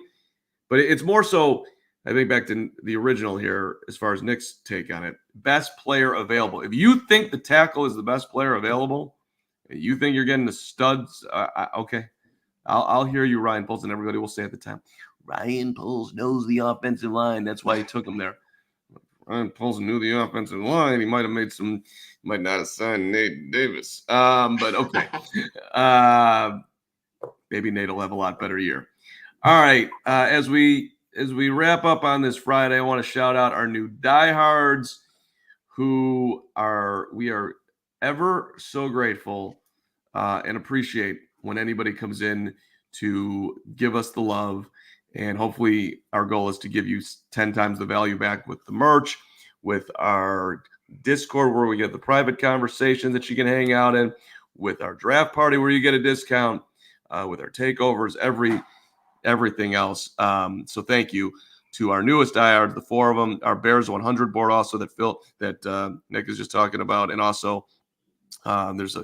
but it's more so. I think back to the original here, as far as Nick's take on it, best player available. If you think the tackle is the best player available, you think you're getting the studs, okay. I'll hear you, Ryan Poles, and everybody will say at the time, Ryan Poles knows the offensive line. That's why he took him there. Ryan Poles knew the offensive line. He might not have signed Nate Davis. But okay. Maybe Nate will have a lot better year. All right. As we wrap up on this Friday, I want to shout out our new diehards we are ever so grateful and appreciate when anybody comes in to give us the love. And hopefully our goal is to give you 10 times the value back with the merch, with our Discord where we get the private conversations that you can hang out in, with our draft party where you get a discount, with our takeovers, everything else. So thank you to our newest diehards, the 4 of them, our Bears 100 board also that Nick is just talking about. And also there's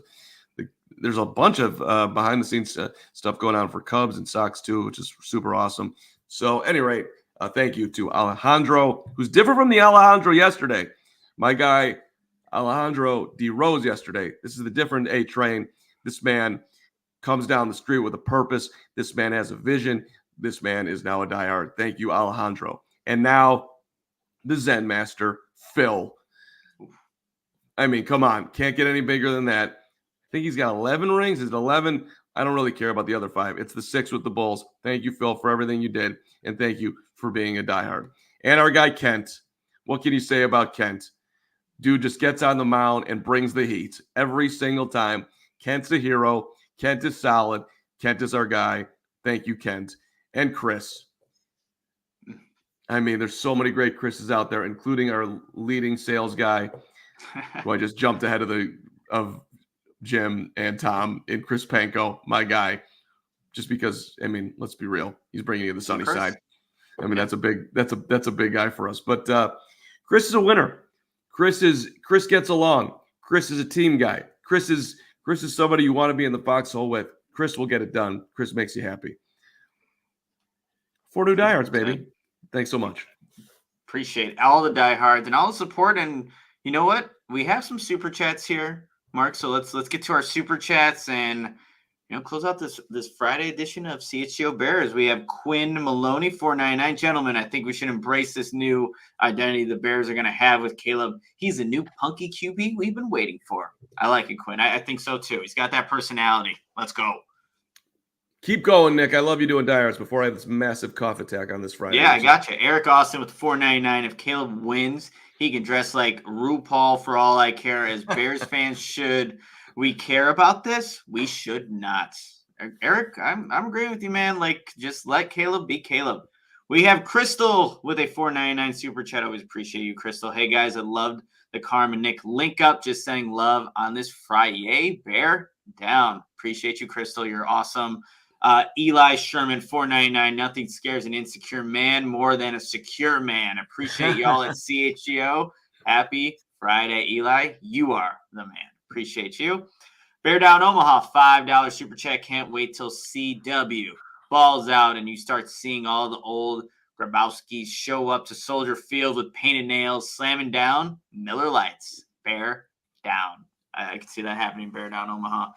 a bunch of behind the scenes stuff going on for Cubs and Sox too, which is super awesome. So at any rate, thank you to Alejandro, who's different from the Alejandro yesterday. My guy, Alejandro D. Rose yesterday. This is the different A train. This man comes down the street with a purpose. This man has a vision. This man is now a diehard. Thank you, Alejandro. And now the Zen Master, Phil. I mean, come on. Can't get any bigger than that. I think he's got 11 rings. Is it 11? I don't really care about the other 5. It's the 6 with the Bulls. Thank you, Phil, for everything you did. And thank you for being a diehard. And our guy, Kent, What can you say about Kent? Dude just gets on the mound and brings the heat every single time. Kent's a hero. Kent is solid. Kent is our guy. Thank you, Kent. And Chris. I mean, there's so many great Chris's out there, including our leading sales guy, who I just jumped ahead of Jim and Tom, and Chris Panko, my guy, just because, I mean, let's be real. He's bringing you the sunny side. I mean, that's a big guy for us. But Chris is a winner. Chris gets along. Chris is a team guy. Chris is somebody you want to be in the foxhole with. Chris will get it done. Chris makes you happy. 4 new diehards, baby. Thanks so much. Appreciate all the diehards and all the support. And you know what? We have some super chats here, Mark. So let's get to our super chats and close out this Friday edition of CHGO Bears. We have Quinn Maloney, 499. Gentlemen, I think we should embrace this new identity the Bears are going to have with Caleb. He's a new punky QB we've been waiting for. I like it, Quinn. I think so too. He's got that personality. Let's go. Keep going, Nick. I love you doing diehards before I have this massive cough attack on this Friday. Yeah, I got you. Eric Austin with 499. If Caleb wins, he can dress like RuPaul for all I care, as Bears fans should. We care about this? We should not. Eric, I'm agreeing with you, man. Like, just let Caleb be Caleb. We have Crystal with a 499 super chat. Always appreciate you, Crystal. Hey, guys, I loved the Carman and Nick link up. Just sending love on this Friday. Bear down. Appreciate you, Crystal. You're awesome. Eli Sherman, 499. Nothing scares an insecure man more than a secure man. Appreciate y'all at CHGO. Happy Friday, Eli. You are the man. Appreciate you. Bear Down Omaha, $5 super chat. Can't wait till CW balls out and you start seeing all the old Grabowskis show up to Soldier Field with painted nails, slamming down Miller Lights. Bear down. I can see that happening. Bear Down Omaha.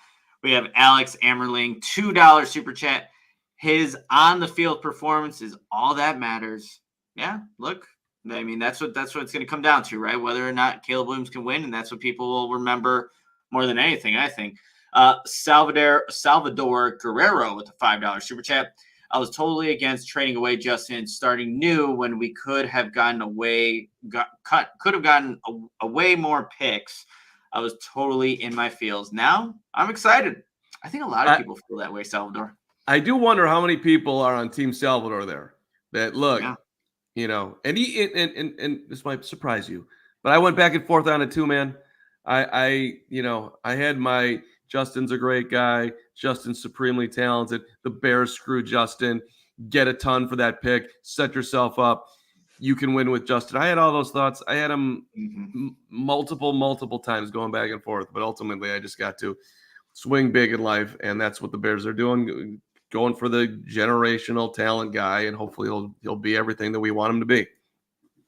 We have Alex Ammerling, $2 super chat. His on-the-field performance is all that matters. Yeah, look, I mean, that's what it's going to come down to, right? Whether or not Caleb Williams can win, and that's what people will remember more than anything, I think. Salvador Guerrero with a $5 super chat. I was totally against trading away Justin, starting new when we could have gotten away more picks. I was totally in my feels. Now I'm excited. I think a lot of people feel that way, Salvador. I do wonder how many people are on Team Salvador there that look, and this might surprise you, but I went back and forth on it too, man. I had my Justin's a great guy. Justin's supremely talented. The Bears screw Justin. Get a ton for that pick. Set yourself up. You can win with Justin. I had all those thoughts. I had them multiple times going back and forth, but ultimately I just got to swing big in life, and that's what the Bears are doing, going for the generational talent guy, and hopefully he'll be everything that we want him to be.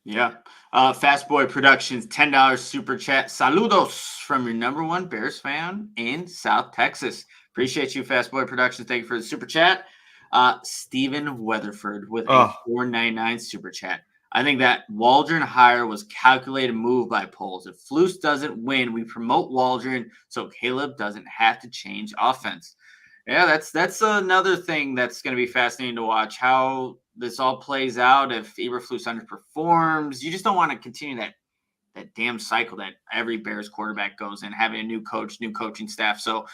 Yeah. Fast Boy Productions, $10 super chat. Saludos from your number one Bears fan in South Texas. Appreciate you, Fast Boy Productions. Thank you for the super chat. Stephen Weatherford with a $4.99 super chat. I think that Waldron hire was calculated move by polls. If Flus doesn't win, we promote Waldron so Caleb doesn't have to change offense. Yeah, that's another thing that's going to be fascinating to watch, how this all plays out. If Eberflus underperforms, you just don't want to continue that damn cycle that every Bears quarterback goes in, having a new coach, new coaching staff. So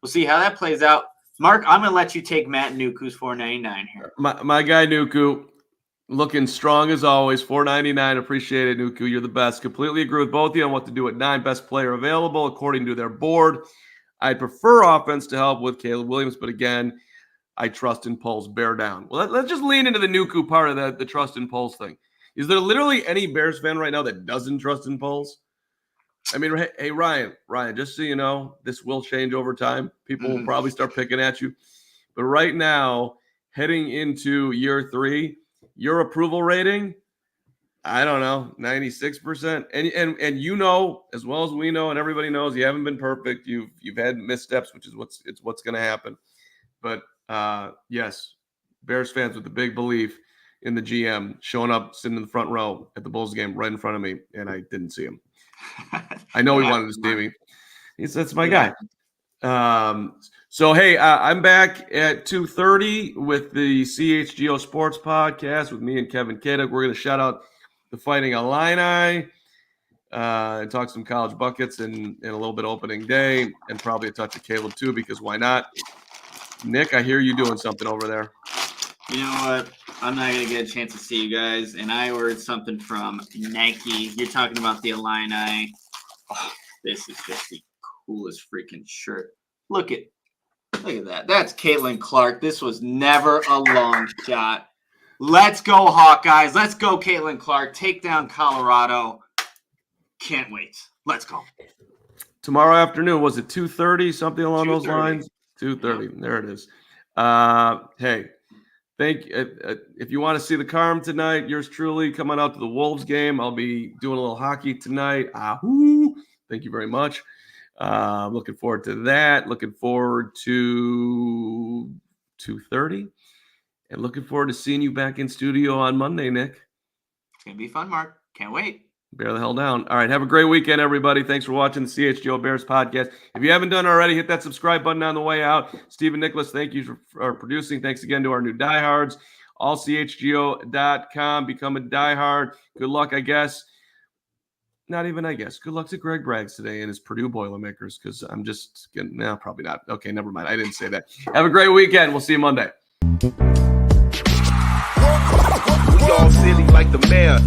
we'll see how that plays out. Mark, I'm going to let you take Matt Nuku's $4.99 here. My guy Nuku, looking strong as always, $4.99. Appreciate it, Nuku. You're the best. Completely agree with both of you on what to do at 9. Best player available according to their board. I'd prefer offense to help with Caleb Williams, but again, I trust in polls. Bear down. Well, let's just lean into the Nuku part of the trust in polls thing. Is there literally any Bears fan right now that doesn't trust in polls? I mean, hey, Ryan, just so you know, this will change over time. People will probably start picking at you. But right now, heading into year 3, your approval rating, I don't know, 96%. And you know, as well as we know, and everybody knows, you haven't been perfect. You've had missteps, which is what's going to happen. But yes, Bears fans with a big belief in the GM showing up, sitting in the front row at the Bulls game right in front of me, and I didn't see him. I know he wanted to see me. That's my guy. So, hey, I'm back at 2:30 with the CHGO Sports Podcast with me and Kevin Kaduk. We're going to shout out the Fighting Illini, and talk some college buckets and a little bit of opening day, and probably a touch of Caleb too, because why not? Nick, I hear you doing something over there. You know what? I'm not going to get a chance to see you guys, and I ordered something from Nike. You're talking about the Illini. Oh, this is just the coolest freaking shirt. Look at that. That's Caitlin Clark. This was never a long shot. Let's go, Hawkeyes. Let's go, Caitlin Clark. Take down Colorado. Can't wait. Let's go. Tomorrow afternoon, was it 2:30, something along those lines? 2:30. Yep. There it is. Hey, if you want to see the Carm tonight, yours truly, come on out to the Wolves game. I'll be doing a little hockey tonight. Thank you very much. Looking forward to that. Looking forward to 2:30. And looking forward to seeing you back in studio on Monday, Nick. It's going to be fun, Mark. Can't wait. Bear the hell down. All right. Have a great weekend, everybody. Thanks for watching the CHGO Bears podcast. If you haven't done already, hit that subscribe button on the way out. Stephen Nicholas, thank you for producing. Thanks again to our new Diehards. ALLCITY.com. Become a Diehard. Good luck, I guess. Not even I guess. Good luck to Greg Braggs today and his Purdue Boilermakers, because I'm just getting, no, probably not. Okay, never mind. I didn't say that. Have a great weekend. We'll see you Monday. We all silly like the mayor.